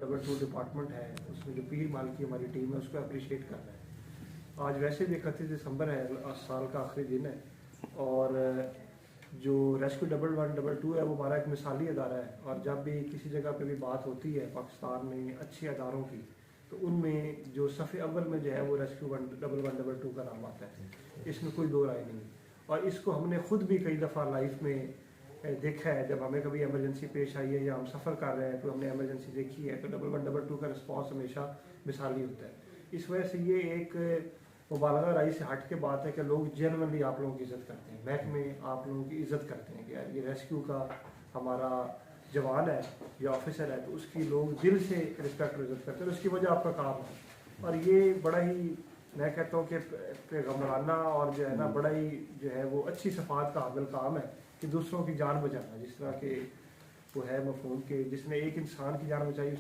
2 department है, उसमें जो पीर माल की हमारी टीम है उसको अप्रिशिएट करना है। आज वैसे भी 31 दिसंबर है, साल का आखिरी दिन है, और जो रेस्क्यू 1112 है वो हमारा एक मिसाली अदारा है। और जब भी किसी जगह पे भी बात होती है पाकिस्तान में अच्छे अदारों की, तो उनमें जो सफ़े अव्वल में जो है वो रेस्क्यू 1112 का नाम आता है, इसमें कोई दो राय नहीं। और इसको हमने ख़ुद भी कई दफ़ा लाइफ में देखा है। जब हमें कभी एमरजेंसी पेश आई है या हम सफ़र कर रहे हैं तो हमने एमरजेंसी देखी है, तो 1112 का रिस्पॉन्स हमेशा मिसाली होता है। इस वजह से ये एक मुबालगा राय से हट के बात है कि लोग जेनुइनली आप लोगों की इज़्ज़त करते हैं, महकमे आप लोगों की इज़्ज़त करते हैं कि यार ये रेस्क्यू का हमारा जवान है या ऑफिसर है, तो उसकी लोग दिल से रिस्पेक्ट और इज़्ज़त करते हैं, उसकी वजह आपका काम है। और ये बड़ा ही, मैं कहता हूँ कि पैगम्बराना और जो है ना बड़ा ही जो है वो अच्छी सफ़ात का हामिल काम है कि दूसरों की जान बचाना। जिस तरह के वो है मफ़हूम के जिसने एक इंसान की जान बचाई